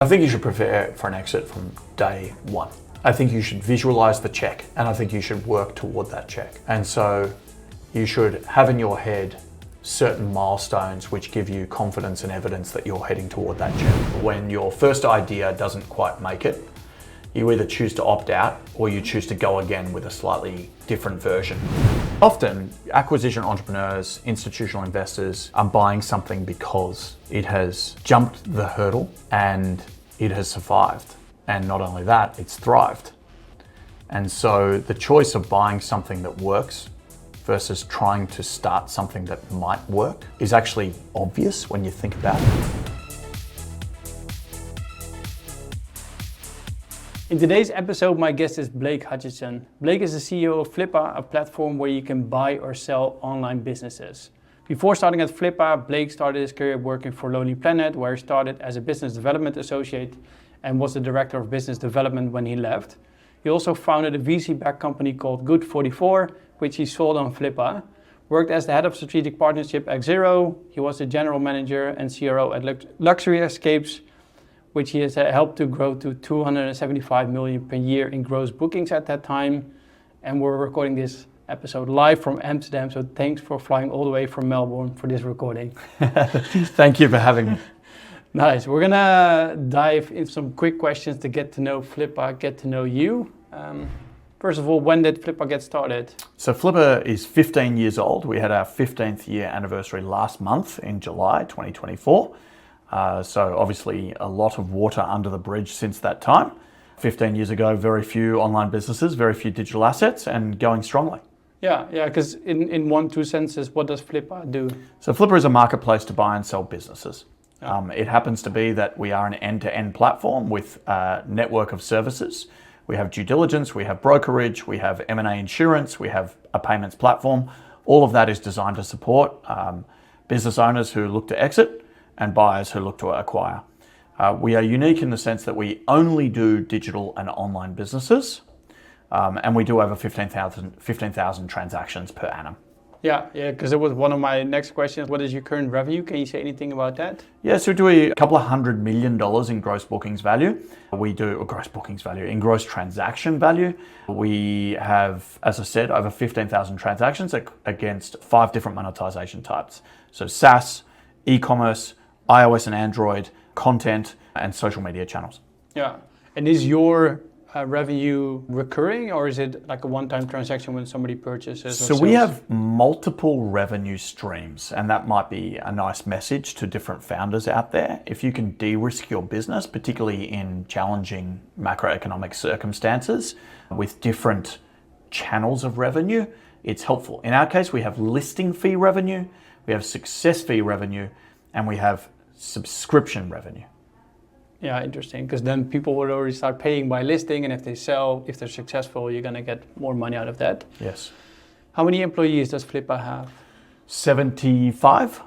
I think you should prepare for an exit from day one. I think you should visualize the check, and I think you should work toward that check. And so you should have in your head certain milestones which give you confidence and evidence that you're heading toward that check. When your first idea doesn't quite make it, you either choose to opt out or you choose to go again with a slightly different version. Often, acquisition entrepreneurs, institutional investors are buying something because it has jumped the hurdle and it has survived. And not only that, it's thrived. And so the choice of buying something that works versus trying to start something that might work is actually obvious when you think about it. In today's episode, my guest is Blake Hutchison. Blake is the CEO of Flippa, a platform where you can buy or sell online businesses. Before starting at Flippa, Blake started his career working for Lonely Planet, where he started as a business development associate and was the director of business development when he left. He also founded a VC-backed company called Good44, which he sold on Flippa. Worked as the head of strategic partnership at Xero. He was the general manager and CRO at Luxury Escapes, which he has helped to grow to 275 million per year in gross bookings at that time. And we're recording this episode live from Amsterdam, so thanks for flying all the way from Melbourne for this recording. Thank you for having me. Nice. We're gonna dive in some quick questions to get to know Flippa, get to know you. First of all, when did Flippa get started? So Flippa is 15 years old. We had our 15th year anniversary last month in July 2024. So obviously a lot of water under the bridge since that time. 15 years ago, very few online businesses, very few digital assets, and going strongly. Yeah, because in 1-2 sentences, what does Flippa do? So Flippa is a marketplace to buy and sell businesses. It happens to be that we are an end-to-end platform with a network of services. We have due diligence, we have brokerage, we have M&A insurance, we have a payments platform. All of that is designed to support business owners who look to exit and buyers who look to acquire. We are unique in the sense that we only do digital and online businesses, and we do over 15,000 transactions per annum. Yeah, because it was one of my next questions. What is your current revenue? Can you say anything about that? Yeah, so we do a couple of $100 million in gross bookings value. We do in gross transaction value. We have, as I said, over 15,000 transactions against 5 different monetization types. So SaaS, e-commerce, iOS and Android, content, and social media channels. Yeah, and is your revenue recurring, or is it like a one-time transaction when somebody purchases? So we have multiple revenue streams, and that might be a nice message to different founders out there. If you can de-risk your business, particularly in challenging macroeconomic circumstances, with different channels of revenue, it's helpful. In our case, we have listing fee revenue, we have success fee revenue, and we have subscription revenue. Yeah, interesting, because then people will already start paying by listing, and if they sell, if they're successful, you're gonna get more money out of that. Yes. How many employees does Flippa have? 75.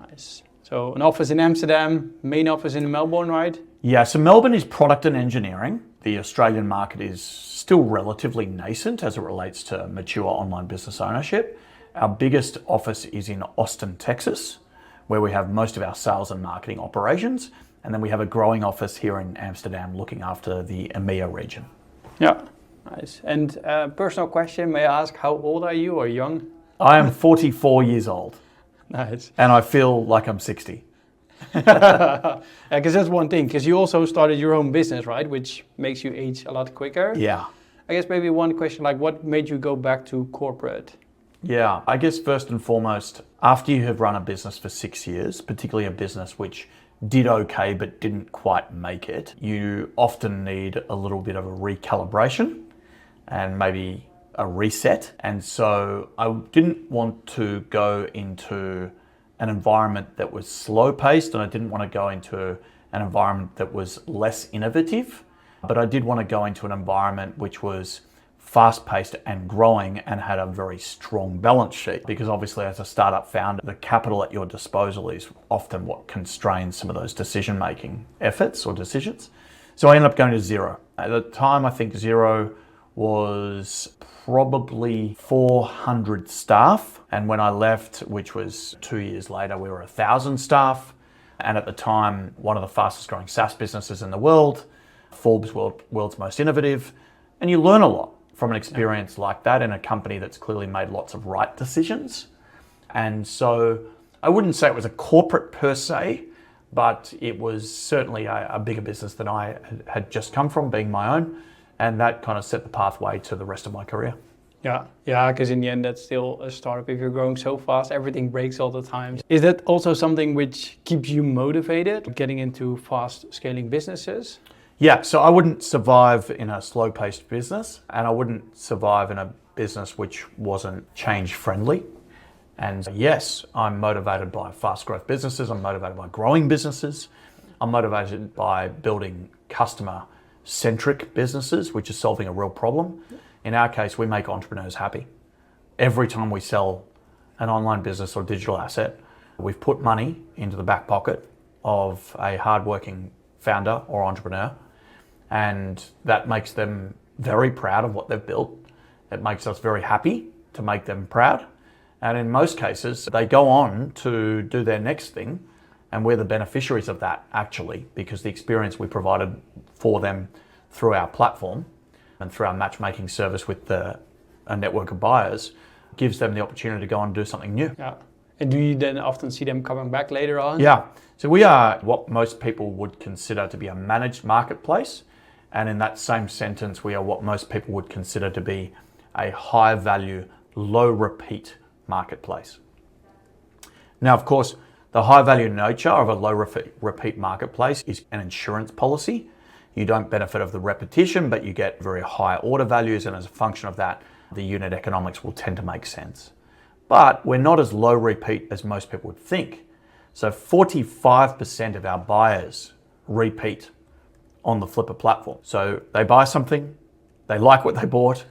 Nice. So an office in Amsterdam, main office in Melbourne, right? Yeah, so Melbourne is product and engineering. The Australian market is still relatively nascent as it relates to mature online business ownership. Our biggest office is in Austin, Texas, where we have most of our sales and marketing operations. And then we have a growing office here in Amsterdam looking after the EMEA region. Yeah, nice. And personal question, may I ask, how old are you, or young? I am 44 years old. Nice. And I feel like I'm 60. Because that's one thing, because you also started your own business, right? Which makes you age a lot quicker. Yeah. I guess maybe one question, like what made you go back to corporate? Yeah, I guess first and foremost, after you have run a business for 6 years, particularly a business which did okay but didn't quite make it, you often need a little bit of a recalibration and maybe a reset. And so I didn't want to go into an environment that was slow paced, and I didn't want to go into an environment that was less innovative, but I did want to go into an environment which was fast-paced and growing and had a very strong balance sheet, because obviously as a startup founder, the capital at your disposal is often what constrains some of those decision-making efforts or decisions. So I ended up going to Xero. At the time, I think Xero was probably 400 staff. And when I left, which was 2 years later, we were 1,000 staff. and at the time, one of the fastest growing SaaS businesses in the world, Forbes world's most innovative, and you learn a lot from an experience like that in a company that's clearly made lots of right decisions. And so I wouldn't say it was a corporate per se, but it was certainly a bigger business than I had just come from, being my own, and that kind of set the pathway to the rest of my career. Yeah, because in the end, that's still a startup. If you're growing so fast, everything breaks all the time. Is that also something which keeps you motivated, getting into fast scaling businesses? Yeah, so I wouldn't survive in a slow-paced business, and I wouldn't survive in a business which wasn't change-friendly. And yes, I'm motivated by fast growth businesses. I'm motivated by growing businesses. I'm motivated by building customer-centric businesses, which is solving a real problem. In our case, we make entrepreneurs happy. Every time we sell an online business or digital asset, we've put money into the back pocket of a hardworking founder or entrepreneur, and that makes them very proud of what they've built. It makes us very happy to make them proud. And in most cases, they go on to do their next thing, and we're the beneficiaries of that, actually, because the experience we provided for them through our platform and through our matchmaking service with a network of buyers gives them the opportunity to go and do something new. Yeah. And do you then often see them coming back later on? Yeah. So we are what most people would consider to be a managed marketplace. And in that same sentence, we are what most people would consider to be a high value, low repeat marketplace. Now, of course, the high value nature of a low repeat marketplace is an insurance policy. You don't benefit of the repetition, but you get very high order values, and as a function of that, the unit economics will tend to make sense. But we're not as low repeat as most people would think. So 45% of our buyers repeat on the Flippa platform. So they buy something, they like what they bought,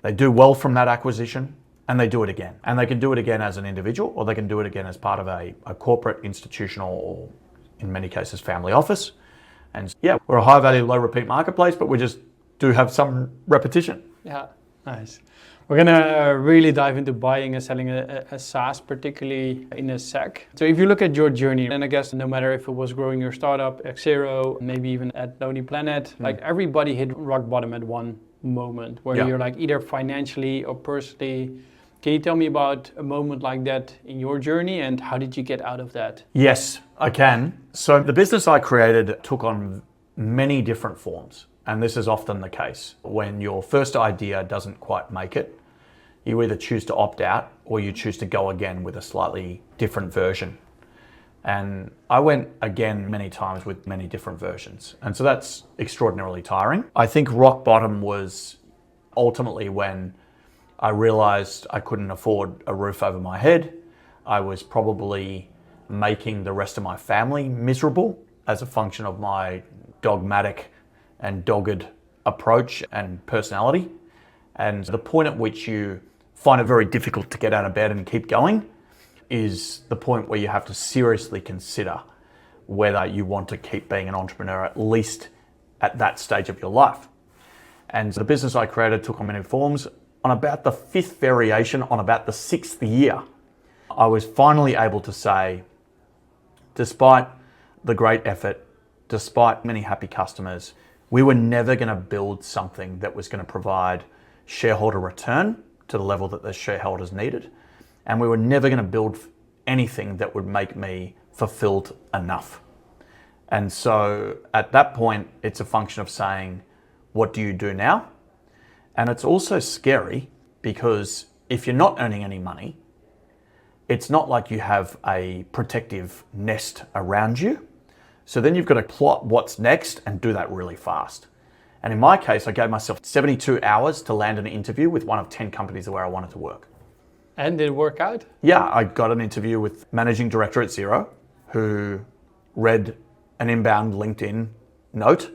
they do well from that acquisition, and they do it again. And they can do it again as an individual, or they can do it again as part of a corporate, institutional, or in many cases, family office. And yeah, we're a high value, low repeat marketplace, but we just do have some repetition. Yeah, nice. We're gonna really dive into buying and selling a SaaS, particularly in a sec. So if you look at your journey, and I guess no matter if it was growing your startup, Xero, maybe even at Lonely Planet, like everybody hit rock bottom at one moment where you're like either financially or personally. Can you tell me about a moment like that in your journey, and how did you get out of that? Yes, I can. So the business I created took on many different forms. And this is often the case. When your first idea doesn't quite make it, you either choose to opt out or you choose to go again with a slightly different version. And I went again many times with many different versions. And so that's extraordinarily tiring. I think rock bottom was ultimately when I realized I couldn't afford a roof over my head. I was probably making the rest of my family miserable as a function of my dogmatic and dogged approach and personality. And the point at which you find it very difficult to get out of bed and keep going is the point where you have to seriously consider whether you want to keep being an entrepreneur, at least at that stage of your life. And the business I created took on many forms. On about the fifth variation, on about the sixth year, I was finally able to say, despite the great effort, despite many happy customers, we were never going to build something that was going to provide shareholder return to the level that the shareholders needed. And we were never going to build anything that would make me fulfilled enough. And so at that point, it's a function of saying, what do you do now? And it's also scary because if you're not earning any money, it's not like you have a protective nest around you. So then you've got to plot what's next and do that really fast. And in my case, I gave myself 72 hours to land an interview with one of 10 companies where I wanted to work. And did it work out? Yeah, I got an interview with managing director at Xero, who read an inbound LinkedIn note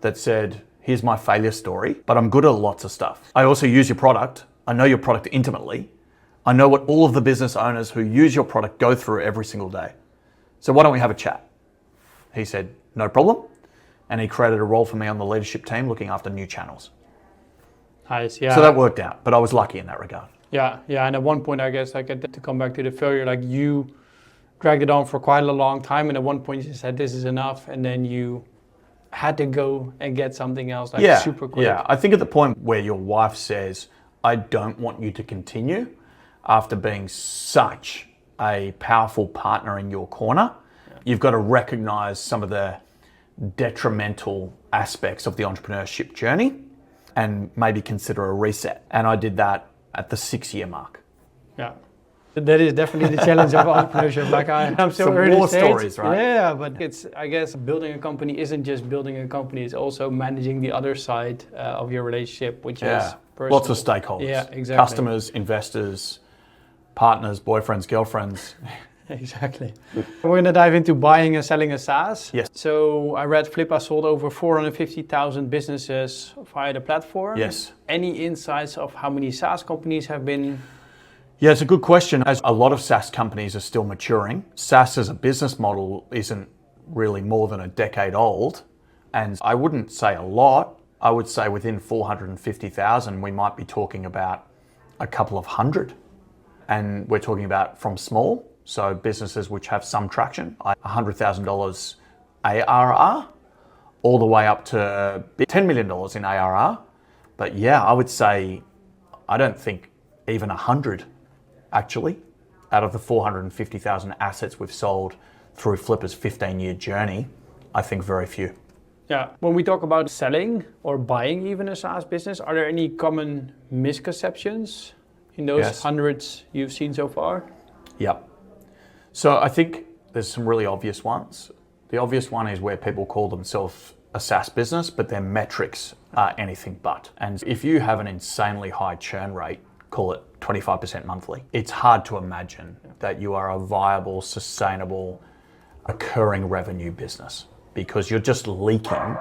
that said, here's my failure story, but I'm good at lots of stuff. I also use your product. I know your product intimately. I know what all of the business owners who use your product go through every single day. So why don't we have a chat? He said, no problem. And he created a role for me on the leadership team looking after new channels. Nice, yeah. So that worked out, but I was lucky in that regard. Yeah. And at one point, I guess, like to come back to the failure, like you dragged it on for quite a long time, and at one point you said this is enough, and then you had to go and get something else super quick. Yeah, I think at the point where your wife says, I don't want you to continue, after being such a powerful partner in your corner, you've got to recognize some of the detrimental aspects of the entrepreneurship journey and maybe consider a reset. And I did that at the 6-year mark. Yeah. That is definitely the challenge of entrepreneurship. Like I'm still some early war stage. Stories, right? Yeah, but it's, I guess, building a company isn't just building a company. It's also managing the other side of your relationship, which is personal. Lots of stakeholders. Yeah, exactly. Customers, investors, partners, boyfriends, girlfriends. Exactly. We're going to dive into buying and selling a SaaS. Yes. So I read Flippa sold over 450,000 businesses via the platform. Yes. Any insights of how many SaaS companies have been? Yeah, it's a good question. As a lot of SaaS companies are still maturing, SaaS as a business model isn't really more than a decade old. And I wouldn't say a lot. I would say within 450,000, we might be talking about a couple of hundred. And we're talking about from small, so businesses which have some traction, $100,000 ARR, all the way up to $10 million in ARR. But yeah, I would say, I don't think even 100 actually, out of the 450,000 assets we've sold through Flippa's 15-year journey, I think very few. Yeah, when we talk about selling or buying even a SaaS business, are there any common misconceptions in those hundreds you've seen so far? Yeah. So I think there's some really obvious ones. The obvious one is where people call themselves a SaaS business, but their metrics are anything but. And if you have an insanely high churn rate, call it 25% monthly, it's hard to imagine that you are a viable, sustainable, occurring revenue business, because you're just leaking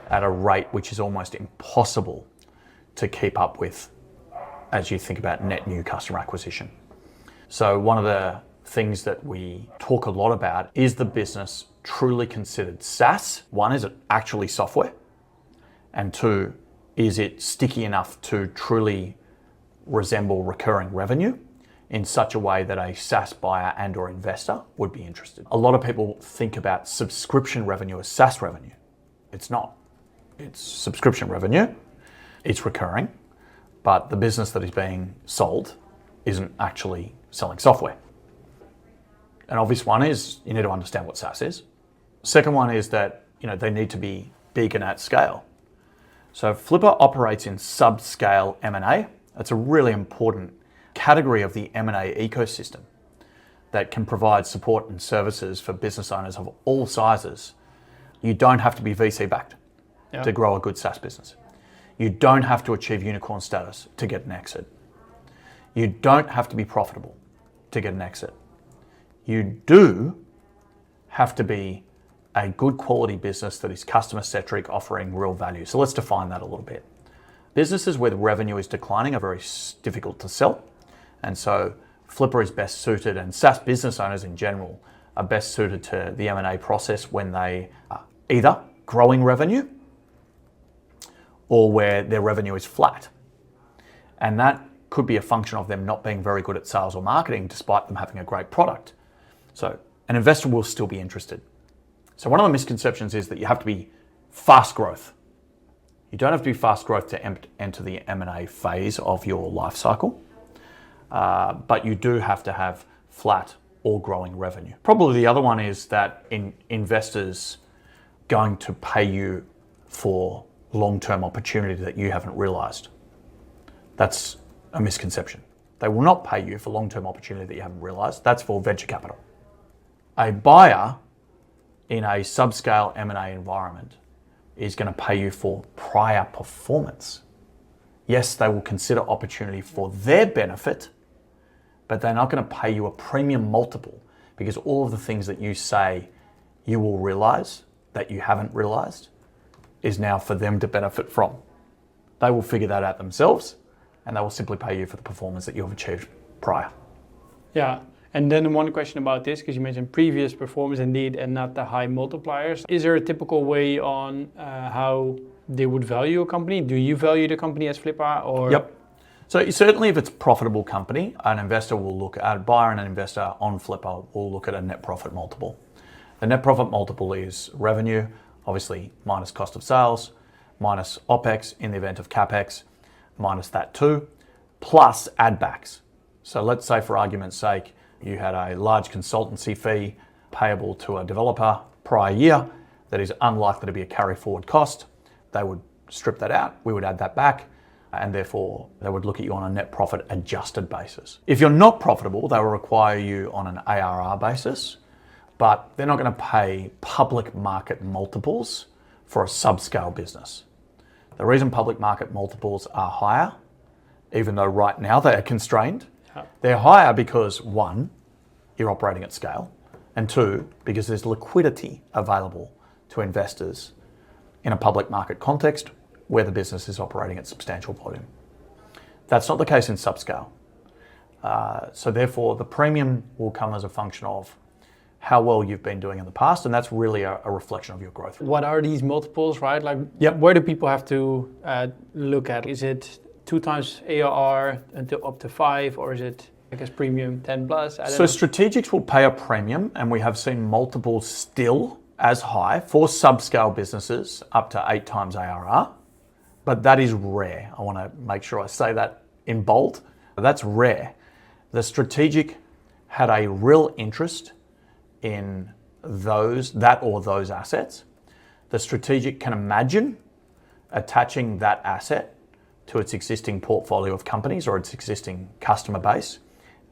at a rate which is almost impossible to keep up with as you think about net new customer acquisition. So one of the things that we talk a lot about is the business truly considered SaaS. One, is it actually software? And two, is it sticky enough to truly resemble recurring revenue in such a way that a SaaS buyer and or investor would be interested? A lot of people think about subscription revenue as SaaS revenue. It's not. It's subscription revenue. It's recurring, but the business that is being sold isn't actually selling software. An obvious one is you need to understand what SaaS is. Second one is that they need to be big and at scale. So Flippa operates in sub-scale M&A. That's a really important category of the M&A ecosystem that can provide support and services for business owners of all sizes. You don't have to be VC backed to grow a good SaaS business. You don't have to achieve unicorn status to get an exit. You don't have to be profitable to get an exit. You do have to be a good quality business that is customer-centric, offering real value. So let's define that a little bit. Businesses where the revenue is declining are very difficult to sell. And so Flippa is best suited, and SaaS business owners in general are best suited to the M&A process when they are either growing revenue or where their revenue is flat. And that could be a function of them not being very good at sales or marketing despite them having a great product. So an investor will still be interested. So one of the misconceptions is that you have to be fast growth. You don't have to be fast growth to enter the M&A phase of your life cycle, but you do have to have flat or growing revenue. Probably the other one is that investors going to pay you for long-term opportunity that you haven't realized. That's a misconception. They will not pay you for long-term opportunity that you haven't realized. That's for venture capital. A buyer in a subscale M&A environment is going to pay you for prior performance. Yes, they will consider opportunity for their benefit, but they're not going to pay you a premium multiple because all of the things that you say you will realize that you haven't realized is now for them to benefit from. They will figure that out themselves, and they will simply pay you for the performance that you have achieved prior. Yeah. And then one question about this, because you mentioned previous performance indeed and not the high multipliers. Is there a typical way on how they would value a company? Do you value the company as Flippa or? Yep. So certainly if it's a profitable company, an investor will look at, a buyer and an investor on Flippa will look at a net profit multiple. The net profit multiple is revenue, obviously minus cost of sales, minus OPEX in the event of CAPEX, minus that too, plus add backs. So let's say for argument's sake, you had a large consultancy fee payable to a developer prior year that is unlikely to be a carry forward cost. They would strip that out, we would add that back, and therefore they would look at you on a net profit adjusted basis. If you're not profitable, they will require you on an ARR basis, but they're not going to pay public market multiples for a subscale business. The reason public market multiples are higher, even though right now they are constrained, they're higher because one, you're operating at scale, and two, because there's liquidity available to investors in a public market context where the business is operating at substantial volume. That's not the case in subscale. So therefore, the premium will come as a function of how well you've been doing in the past, and that's really a reflection of your growth. What are these multiples, right? Like, Yep. where do people have to look at? Is it 2 times ARR until up to 5, or is it, I guess, premium 10 plus? I don't know. Strategics will pay a premium, and we have seen multiples still as high for subscale businesses up to 8 times ARR. But that is rare. I want to make sure I say that in bold. That's rare. The strategic had a real interest in those assets. The strategic can imagine attaching that asset to its existing portfolio of companies or its existing customer base,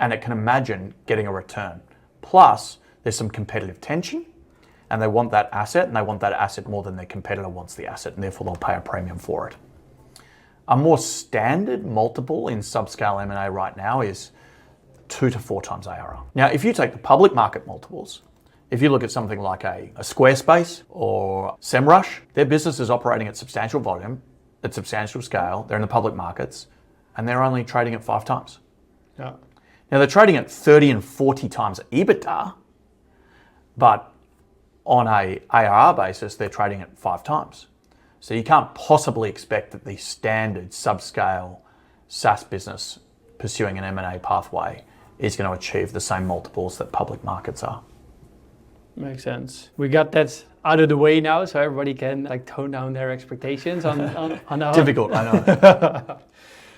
and it can imagine getting a return. Plus, there's some competitive tension, and they want that asset, and they want that asset more than their competitor wants the asset, and therefore they'll pay a premium for it. A more standard multiple in subscale M&A right now is 2 to 4 times ARR. Now, if you take the public market multiples, if you look at something like a Squarespace or SEMrush, their business is operating at substantial volume, at substantial scale, they're in the public markets, and they're only trading at 5 times. Yeah. Now, they're trading at 30 and 40 times EBITDA, but on a ARR basis, they're trading at 5 times. So you can't possibly expect that the standard subscale SaaS business pursuing an M&A pathway is going to achieve the same multiples that public markets are. Makes sense. We got that out of the way now, so everybody can tone down their expectations on how... Difficult, I know.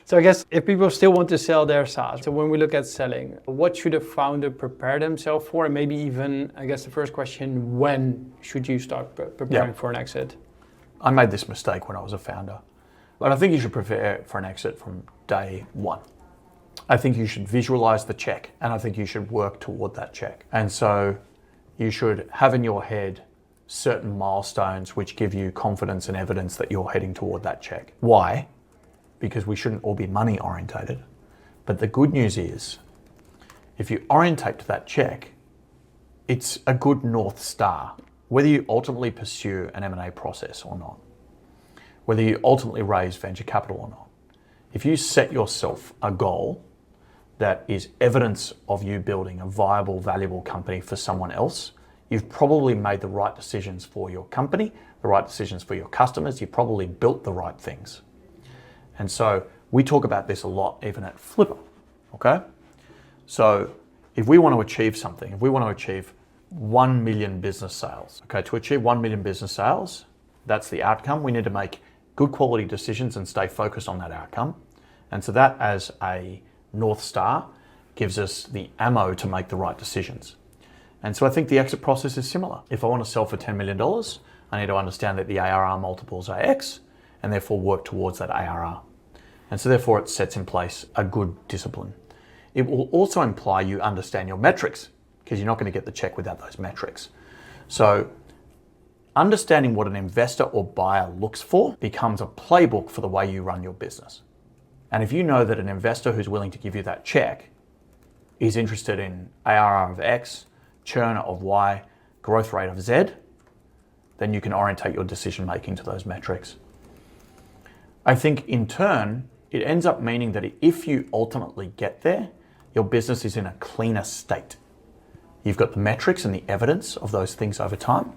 So I guess if people still want to sell their SaaS, so when we look at selling, what should a founder prepare themselves for? And maybe even, I guess the first question, when should you start preparing for an exit? I made this mistake when I was a founder, but I think you should prepare for an exit from day one. I think you should visualize the check, and I think you should work toward that check. And so you should have in your head certain milestones which give you confidence and evidence that you're heading toward that check. Why? Because we shouldn't all be money orientated. But the good news is, if you orientate to that check, it's a good North Star, whether you ultimately pursue an M&A process or not, whether you ultimately raise venture capital or not. If you set yourself a goal that is evidence of you building a viable, valuable company for someone else, you've probably made the right decisions for your company, the right decisions for your customers, you've probably built the right things. And so we talk about this a lot, even at Flippa, okay? So if we want to achieve something, if we want to achieve 1 million business sales, okay, to achieve 1 million business sales, that's the outcome. We need to make good quality decisions and stay focused on that outcome. And so that as a North Star gives us the ammo to make the right decisions. And so I think the exit process is similar. If I want to sell for $10 million, I need to understand that the ARR multiples are X, and therefore work towards that ARR. And so therefore it sets in place a good discipline. It will also imply you understand your metrics, because you're not going to get the check without those metrics. So understanding what an investor or buyer looks for becomes a playbook for the way you run your business. And if you know that an investor who's willing to give you that check is interested in ARR of X, churn of Y, growth rate of Z, then you can orientate your decision making to those metrics. I think in turn, it ends up meaning that if you ultimately get there, your business is in a cleaner state. You've got the metrics and the evidence of those things over time,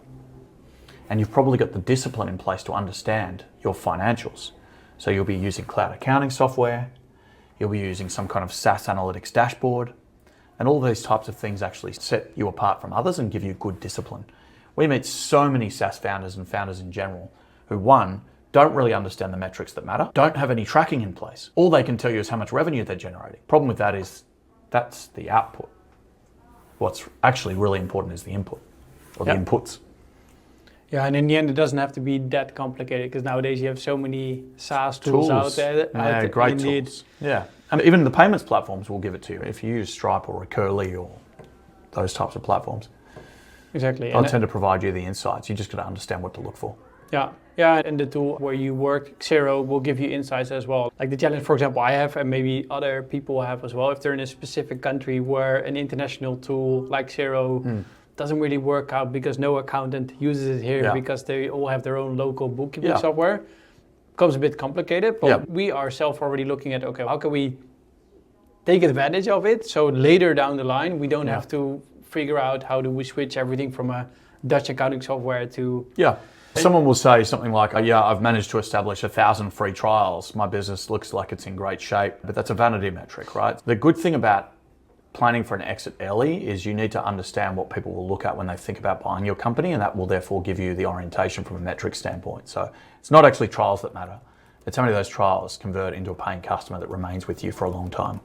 and you've probably got the discipline in place to understand your financials. So you'll be using cloud accounting software, You'll be using some kind of SaaS analytics dashboard. And all these types of things actually set you apart from others and give you good discipline. We meet so many SaaS founders and founders in general who, one, don't really understand the metrics that matter, don't have any tracking in place. All they can tell you is how much revenue they're generating. Problem with that is that's the output. What's actually really important is the input, or the inputs. Yeah, and in the end, it doesn't have to be that complicated, because nowadays you have so many SaaS tools out there. Yeah, great tools. Yeah, and even the payments platforms will give it to you. If you use Stripe or Recurly or those types of platforms, exactly, they'll tend to provide you the insights. You just got to understand what to look for. Yeah, and the tool where you work, Xero, will give you insights as well. Like the challenge, for example, I have, and maybe other people have as well, if they're in a specific country where an international tool like Xero doesn't really work out because no accountant uses it here because they all have their own local bookkeeping software, becomes a bit complicated. But we ourselves already looking at, okay, how can we take advantage of it so later down the line we don't have to figure out how do we switch everything from a Dutch accounting software to... Someone will say something like, I've managed to establish 1,000 free trials. My business looks like it's in great shape, but that's a vanity metric, right? The good thing about planning for an exit early is you need to understand what people will look at when they think about buying your company, and that will therefore give you the orientation from a metric standpoint. So it's not actually trials that matter. It's how many of those trials convert into a paying customer that remains with you for a long time.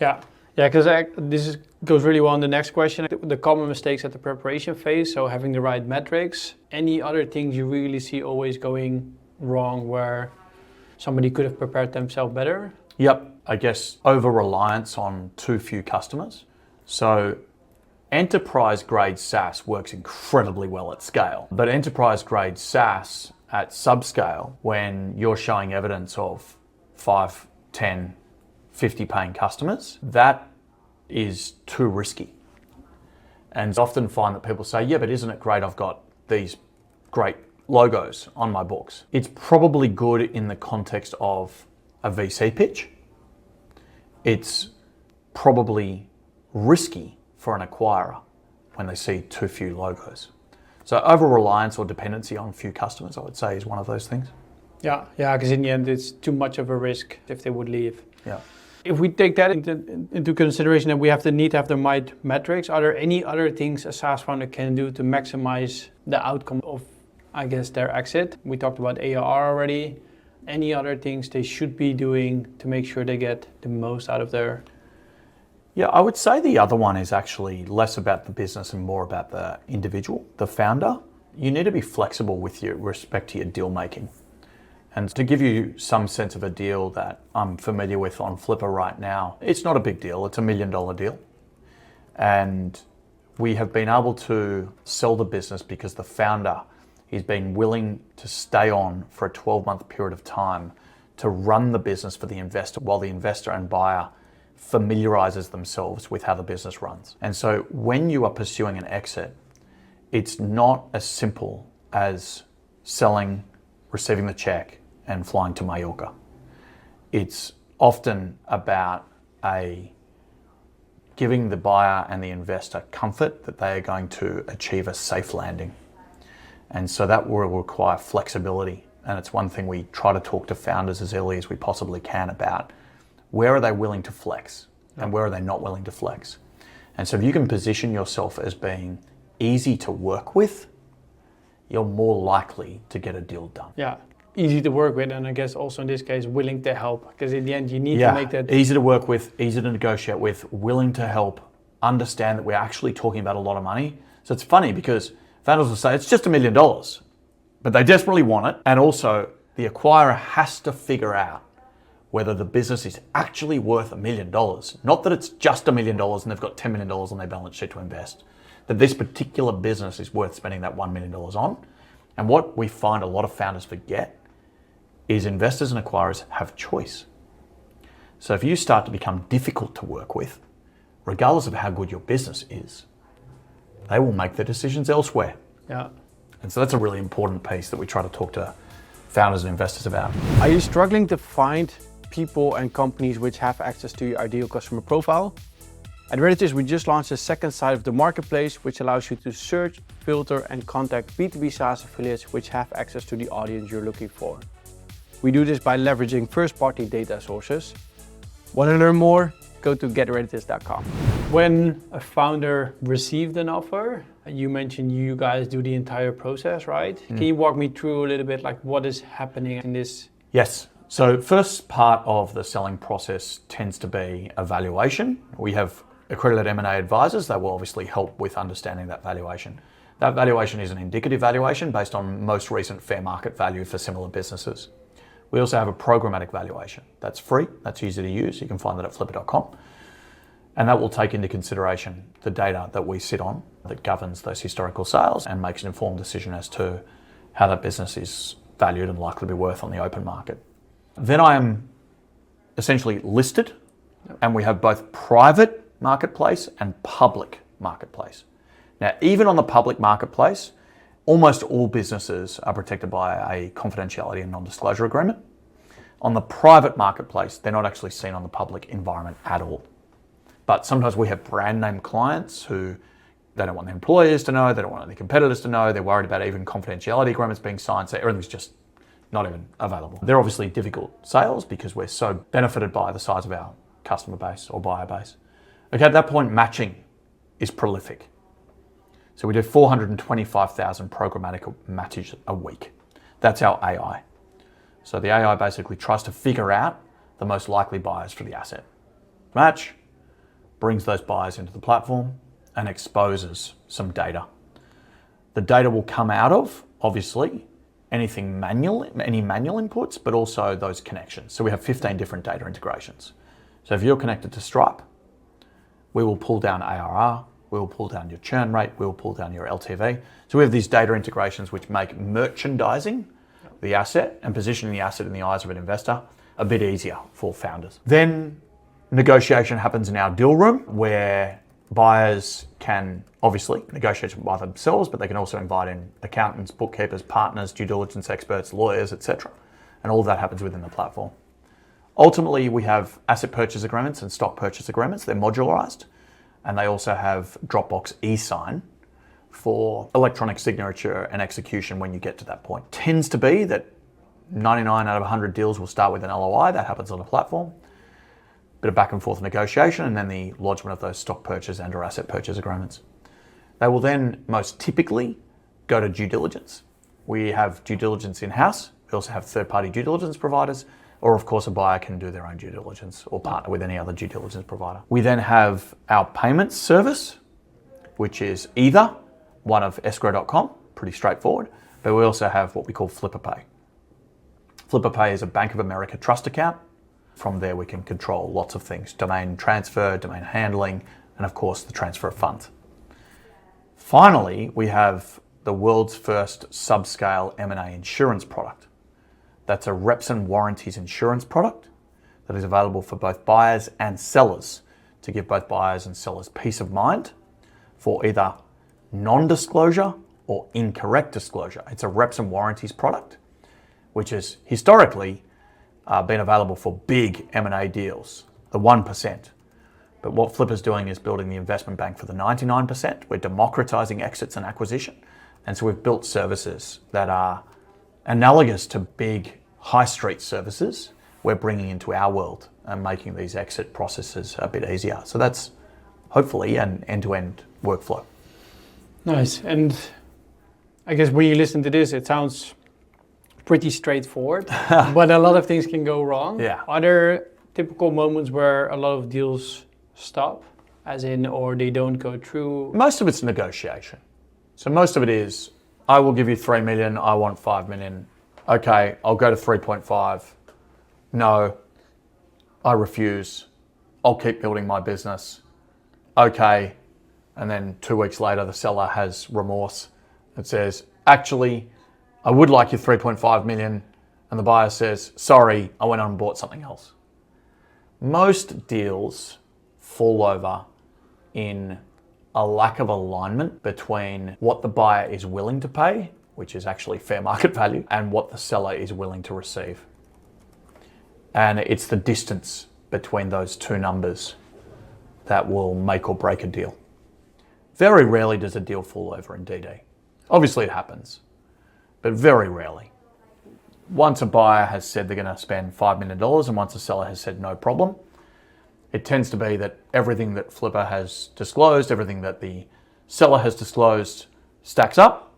Yeah, because this goes really well on the next question. The common mistakes at the preparation phase, so having the right metrics. Any other things you really see always going wrong where somebody could have prepared themselves better? Yep, I guess over-reliance on too few customers. So enterprise-grade SaaS works incredibly well at scale, but enterprise-grade SaaS at subscale, when you're showing evidence of 5, 10, 50 paying customers, that is too risky. And I often find that people say, but isn't it great I've got these great logos on my books? It's probably good in the context of a VC pitch. It's probably risky for an acquirer when they see too few logos. So over-reliance or dependency on few customers, I would say, is one of those things. Yeah, because in the end it's too much of a risk if they would leave. Yeah. If we take that into consideration that we have the need to have the right metrics, are there any other things a SaaS founder can do to maximize the outcome of, I guess, their exit? We talked about ARR already. Any other things they should be doing to make sure they get the most out of their... Yeah, I would say the other one is actually less about the business and more about the individual, the founder. You need to be flexible with your respect to your deal making. And to give you some sense of a deal that I'm familiar with on Flippa right now, it's not a big deal, it's $1 million deal. And we have been able to sell the business because the founder has been willing to stay on for a 12-month period of time to run the business for the investor while the investor and buyer familiarizes themselves with how the business runs. And so when you are pursuing an exit, it's not as simple as selling, receiving the check, and flying to Mallorca. It's often about giving the buyer and the investor comfort that they are going to achieve a safe landing. And so that will require flexibility. And it's one thing we try to talk to founders as early as we possibly can about where are they willing to flex and where are they not willing to flex. And so if you can position yourself as being easy to work with, you're more likely to get a deal done. Yeah. Easy to work with, and I guess also in this case willing to help, because in the end you need to make that easy to work with, easy to negotiate with, willing to help, understand that we're actually talking about a lot of money. So it's funny because founders will say it's just $1 million, but they desperately want it, and also the acquirer has to figure out whether the business is actually worth $1 million, not that it's just $1 million and they've got $10 million on their balance sheet to invest, that this particular business is worth spending that $1 million on. And what we find a lot of founders forget is investors and acquirers have choice. So if you start to become difficult to work with, regardless of how good your business is, they will make their decisions elsewhere. Yeah. And so that's a really important piece that we try to talk to founders and investors about. Are you struggling to find people and companies which have access to your ideal customer profile? At Reddit, we just launched the second side of the marketplace, which allows you to search, filter, and contact B2B SaaS affiliates which have access to the audience you're looking for. We do this by leveraging first-party data sources. Want to learn more? Go to getreadythis.com. When a founder received an offer, you mentioned you guys do the entire process, right? Can you walk me through a little bit like what is happening in this? Yes. So first part of the selling process tends to be a valuation. We have accredited M&A advisors that will obviously help with understanding that valuation. That valuation is an indicative valuation based on most recent fair market value for similar businesses. We also have a programmatic valuation. That's free, that's easy to use. You can find that at flippa.com. And that will take into consideration the data that we sit on that governs those historical sales and makes an informed decision as to how that business is valued and likely to be worth on the open market. Then I am essentially listed, and we have both private marketplace and public marketplace. Now, even on the public marketplace, almost all businesses are protected by a confidentiality and non-disclosure agreement. On the private marketplace, they're not actually seen on the public environment at all. But sometimes we have brand name clients who they don't want their employers to know, they don't want their competitors to know, they're worried about even confidentiality agreements being signed, so everything's just not even available. They're obviously difficult sales because we're so benefited by the size of our customer base or buyer base. Okay, at that point, matching is prolific. So we do 425,000 programmatic matches a week. That's our AI. So the AI basically tries to figure out the most likely buyers for the asset. Match, brings those buyers into the platform and exposes some data. The data will come out of, obviously, any manual inputs, but also those connections. So we have 15 different data integrations. So if you're connected to Stripe, we will pull down ARR, we will pull down your churn rate, we will pull down your LTV. So we have these data integrations which make merchandising the asset and positioning the asset in the eyes of an investor a bit easier for founders. Then negotiation happens in our deal room where buyers can obviously negotiate by themselves, but they can also invite in accountants, bookkeepers, partners, due diligence experts, lawyers, etc. And all of that happens within the platform. Ultimately, we have asset purchase agreements and stock purchase agreements. They're modularized, and they also have Dropbox e-sign for electronic signature and execution when you get to that point. Tends to be that 99 out of 100 deals will start with an LOI. That happens on the platform. Bit of back and forth negotiation, and then the lodgement of those stock purchase and or asset purchase agreements. They will then most typically go to due diligence. We have due diligence in-house. We also have third-party due diligence providers, or of course a buyer can do their own due diligence or partner with any other due diligence provider. We then have our payments service, which is either one of escrow.com, pretty straightforward, but we also have what we call Flippa Pay. Flippa Pay is a Bank of America trust account. From there we can control lots of things, domain transfer, domain handling, and of course the transfer of funds. Finally, we have the world's first subscale M&A insurance product. That's a reps and warranties insurance product that is available for both buyers and sellers to give both buyers and sellers peace of mind for either non-disclosure or incorrect disclosure. It's a reps and warranties product, which has historically been available for big M&A deals, the 1%. But what Flippa's doing is building the investment bank for the 99%. We're democratizing exits and acquisition. And so we've built services that are analogous to big high street services we're bringing into our world and making these exit processes a bit easier. So that's hopefully an end-to-end workflow. Nice. And I guess when you listen to this, it sounds pretty straightforward, but a lot of things can go wrong. Yeah. Are there typical moments where a lot of deals stop, as in, or they don't go through? Most of it's negotiation. So most of it is, I will give you 3 million, I want 5 million. Okay, I'll go to 3.5. No, I refuse. I'll keep building my business. Okay, and then 2 weeks later, the seller has remorse and says, actually, I would like your 3.5 million. And the buyer says, sorry, I went on and bought something else. Most deals fall over in a lack of alignment between what the buyer is willing to pay, which is actually fair market value, and what the seller is willing to receive. And it's the distance between those two numbers that will make or break a deal. Very rarely does a deal fall over in DD. Obviously it happens, but very rarely. Once a buyer has said they're going to spend $5 million and once a seller has said no problem, it tends to be that everything that Flippa has disclosed, everything that the seller has disclosed stacks up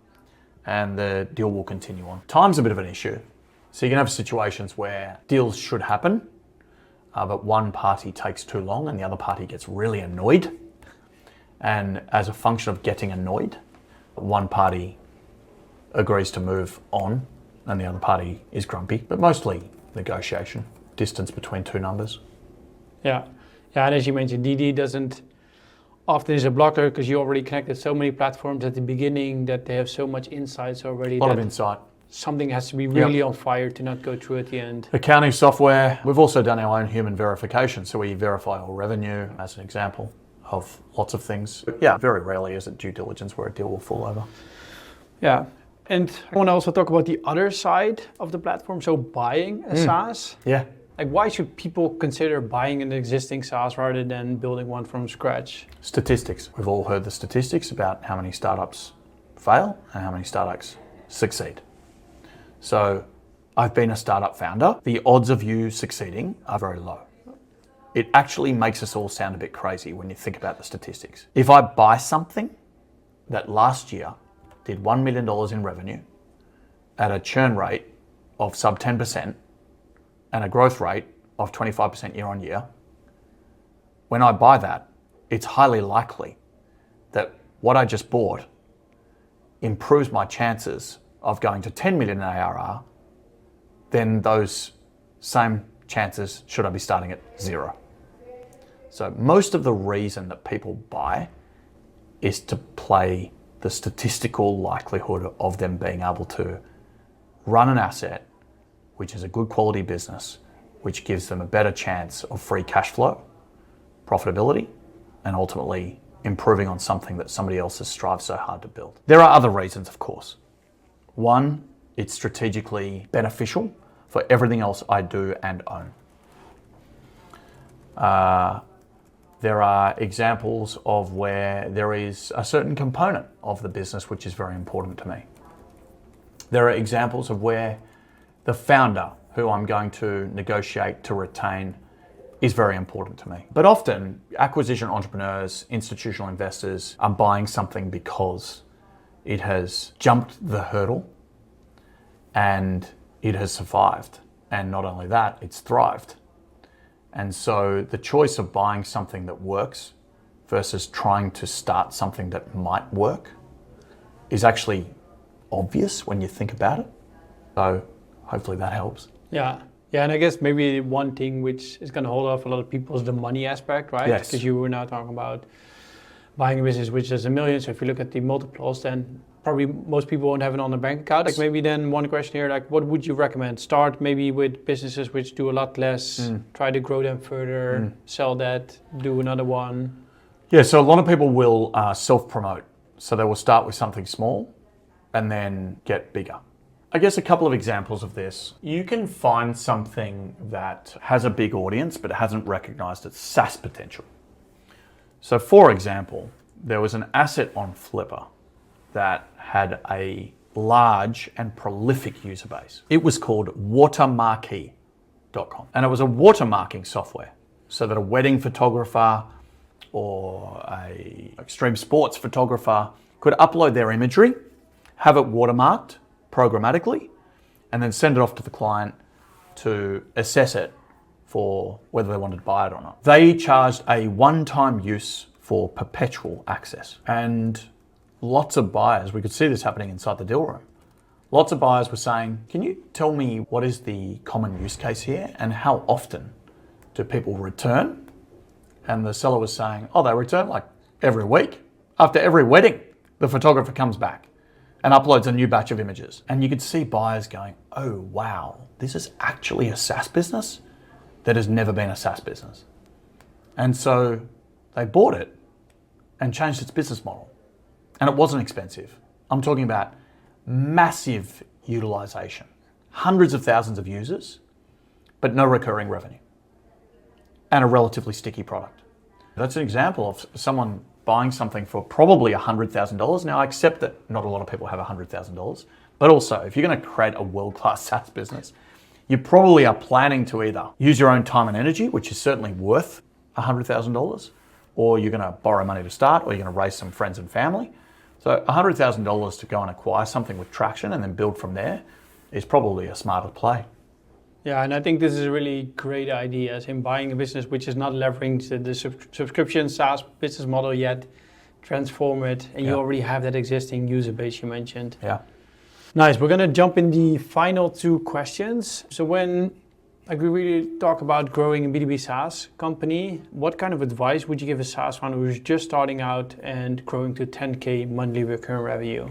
and the deal will continue on. Time's a bit of an issue. So you can have situations where deals should happen, but one party takes too long and the other party gets really annoyed. And as a function of getting annoyed, one party agrees to move on and the other party is grumpy, but mostly negotiation, distance between two numbers. Yeah, and as you mentioned, DD doesn't often is a blocker because you already connected so many platforms at the beginning that they have so much insights already. A lot of insight. Something has to be really on fire to not go through at the end. Accounting software, we've also done our own human verification, so we verify all revenue as an example of lots of things. But yeah, very rarely is it due diligence where a deal will fall over. Yeah, and I want to also talk about the other side of the platform, so buying a SaaS. Yeah. Like, why should people consider buying an existing SaaS rather than building one from scratch? Statistics. We've all heard the statistics about how many startups fail and how many startups succeed. So I've been a startup founder. The odds of you succeeding are very low. It actually makes us all sound a bit crazy when you think about the statistics. If I buy something that last year did $1 million in revenue at a churn rate of sub 10%, and a growth rate of 25% year on year, when I buy that, it's highly likely that what I just bought improves my chances of going to 10 million in ARR than those same chances should I be starting at 0. So most of the reason that people buy is to play the statistical likelihood of them being able to run an asset which is a good quality business, which gives them a better chance of free cash flow, profitability, and ultimately improving on something that somebody else has strived so hard to build. There are other reasons, of course. One, it's strategically beneficial for everything else I do and own. There are examples of where there is a certain component of the business which is very important to me. There are examples of where the founder who I'm going to negotiate to retain is very important to me. But often acquisition entrepreneurs, institutional investors are buying something because it has jumped the hurdle and it has survived. And not only that, it's thrived. And so the choice of buying something that works versus trying to start something that might work is actually obvious when you think about it. So hopefully that helps. Yeah, and I guess maybe one thing which is going to hold off a lot of people is the money aspect, right? Yes. Because you were now talking about buying a business which is $1 million. So if you look at the multiples, then probably most people won't have it on their bank account. Like maybe then one question here, like what would you recommend? Start maybe with businesses which do a lot less, try to grow them further, sell that, do another one. Yeah, so a lot of people will self-promote. So they will start with something small and then get bigger. I guess a couple of examples of this. You can find something that has a big audience but hasn't recognized its SaaS potential. So for example, there was an asset on Flippa that had a large and prolific user base. It was called watermarquee.com. And it was a watermarking software so that a wedding photographer or a extreme sports photographer could upload their imagery, have it watermarked programmatically, and then send it off to the client to assess it for whether they wanted to buy it or not. They charged a one-time use for perpetual access. And lots of buyers, we could see this happening inside the deal room. Lots of buyers were saying, can you tell me what is the common use case here and how often do people return? And the seller was saying, oh, they return like every week. After every wedding, the photographer comes back and uploads a new batch of images. And you could see buyers going, oh, wow, this is actually a SaaS business that has never been a SaaS business. And so they bought it and changed its business model. And it wasn't expensive. I'm talking about massive utilization, hundreds of thousands of users, but no recurring revenue and a relatively sticky product. That's an example of someone buying something for probably $100,000. Now I accept that not a lot of people have $100,000, but also if you're going to create a world-class SaaS business, you probably are planning to either use your own time and energy, which is certainly worth $100,000, or you're going to borrow money to start, or you're going to raise some friends and family. So $100,000 to go and acquire something with traction and then build from there is probably a smarter play. Yeah, and I think this is a really great idea, as in buying a business which is not leveraging the subscription SaaS business model yet, transform it, and you already have that existing user base you mentioned. Yeah. Nice. We're going to jump in the final two questions. So when we really talk about growing a B2B SaaS company, what kind of advice would you give a SaaS founder who's just starting out and growing to 10K monthly recurring revenue?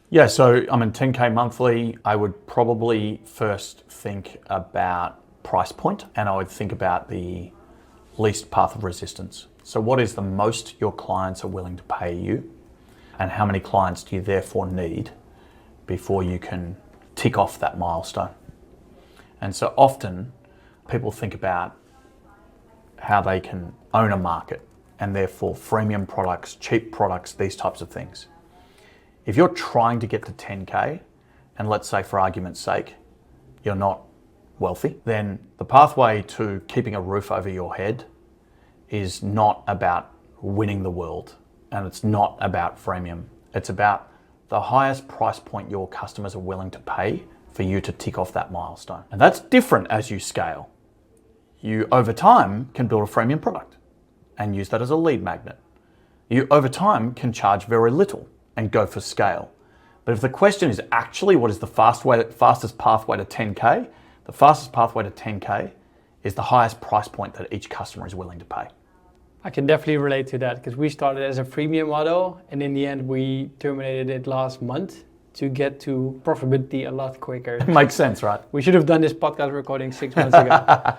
Yeah, so I mean, 10K monthly, I would probably first think about price point, and I would think about the least path of resistance. So what is the most your clients are willing to pay you, and how many clients do you therefore need before you can tick off that milestone? And so often people think about how they can own a market and therefore freemium products, cheap products, these types of things. If you're trying to get to 10K, and let's say for argument's sake, you're not wealthy, then the pathway to keeping a roof over your head is not about winning the world, and it's not about freemium. It's about the highest price point your customers are willing to pay for you to tick off that milestone. And that's different as you scale. You, over time, can build a freemium product and use that as a lead magnet. You, over time, can charge very little and go for scale. But if the question is actually what is the fastest pathway to 10K, the fastest pathway to 10K is the highest price point that each customer is willing to pay. I can definitely relate to that, because we started as a freemium model, and in the end we terminated it last month to get to profitability a lot quicker. It makes sense, right? We should have done this podcast recording 6 months ago.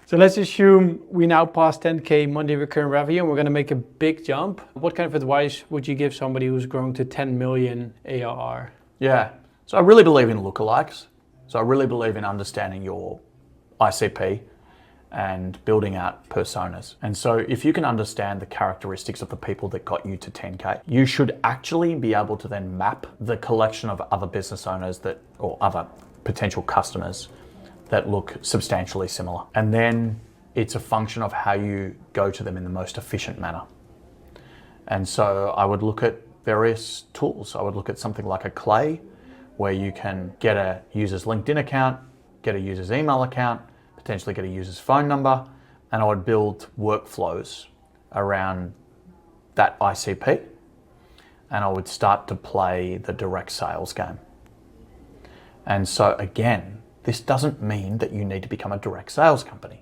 So let's assume we now passed 10K monthly recurring revenue and we're going to make a big jump. What kind of advice would you give somebody who's growing to 10 million ARR? Yeah, so I really believe in lookalikes. So I really believe in understanding your ICP and building out personas. And so if you can understand the characteristics of the people that got you to 10K, you should actually be able to then map the collection of other business owners that, or other potential customers that look substantially similar. And then it's a function of how you go to them in the most efficient manner. And so I would look at various tools. I would look at something like a Clay, where you can get a user's LinkedIn account, get a user's email account, potentially get a user's phone number, and I would build workflows around that ICP, and I would start to play the direct sales game. And so again, this doesn't mean that you need to become a direct sales company.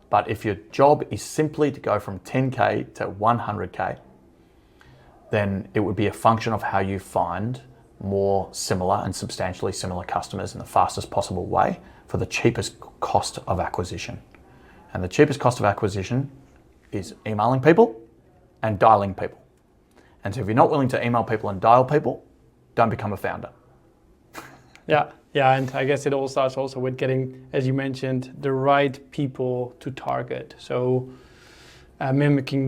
But if your job is simply to go from 10K to 100K, then it would be a function of how you find more similar and substantially similar customers in the fastest possible way for the cheapest cost of acquisition. And the cheapest cost of acquisition is emailing people and dialing people. And so if you're not willing to email people and dial people, don't become a founder. Yeah, and I guess it all starts also with getting, as you mentioned, the right people to target. So mimicking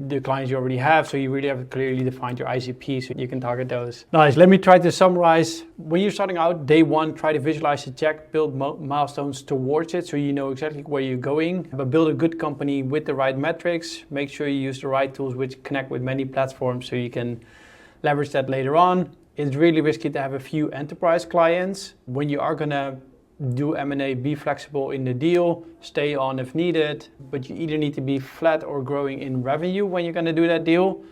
the clients you already have, so you really have to clearly define your ICP so you can target those. Nice, let me try to summarize. When you're starting out, day one, try to visualize the check, build milestones towards it so you know exactly where you're going, but build a good company with the right metrics. Make sure you use the right tools which connect with many platforms so you can leverage that later on. It's really risky to have a few enterprise clients. When you are gonna do M&A, be flexible in the deal, stay on if needed, but you either need to be flat or growing in revenue when you're gonna do that deal.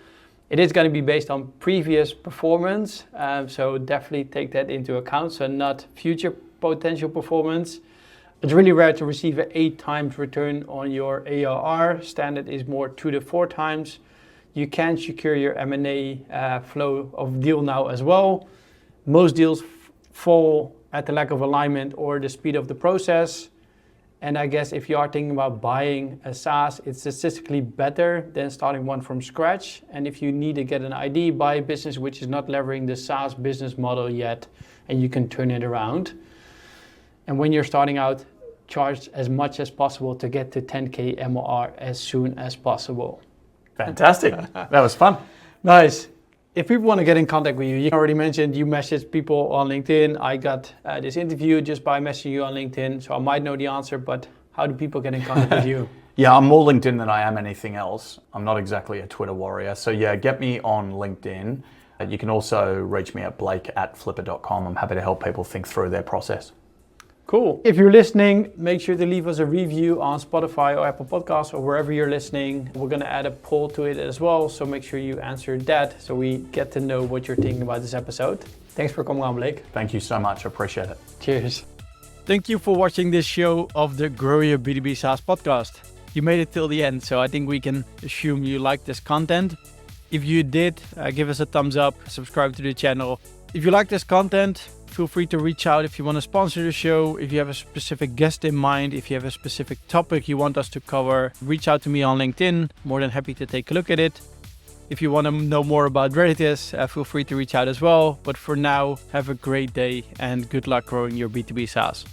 It is gonna be based on previous performance, so definitely take that into account, so not future potential performance. It's really rare to receive an 8 times return on your ARR. Standard is more 2 to 4 times. You can secure your M&A flow of deal now as well. Most deals fall at the lack of alignment or the speed of the process. And I guess if you are thinking about buying a SaaS, it's statistically better than starting one from scratch. And if you need to get an ID, buy a business which is not leveraging the SaaS business model yet, and you can turn it around. And when you're starting out, charge as much as possible to get to 10K MOR as soon as possible. Fantastic. That was fun. Nice. If people want to get in contact with you, you already mentioned you message people on LinkedIn. I got this interview just by messaging you on LinkedIn, so I might know the answer, but how do people get in contact with you? Yeah, I'm more LinkedIn than I am anything else. I'm not exactly a Twitter warrior. So yeah, get me on LinkedIn. You can also reach me at blake@flippa.com. I'm happy to help people think through their process. Cool. If you're listening, make sure to leave us a review on Spotify or Apple Podcasts or wherever you're listening. We're going to add a poll to it as well, so make sure you answer that so we get to know what you're thinking about this episode. Thanks for coming on, Blake. Thank you so much. I appreciate it. Cheers. Thank you for watching this show of the Grow Your B2B SaaS podcast. You made it till the end, so I think we can assume you like this content. If you did, give us a thumbs up, subscribe to the channel. If you like this content, feel free to reach out if you want to sponsor the show, if you have a specific guest in mind, if you have a specific topic you want us to cover, reach out to me on LinkedIn. More than happy to take a look at it. If you want to know more about world.This, feel free to reach out as well. But for now, have a great day and good luck growing your B2B SaaS.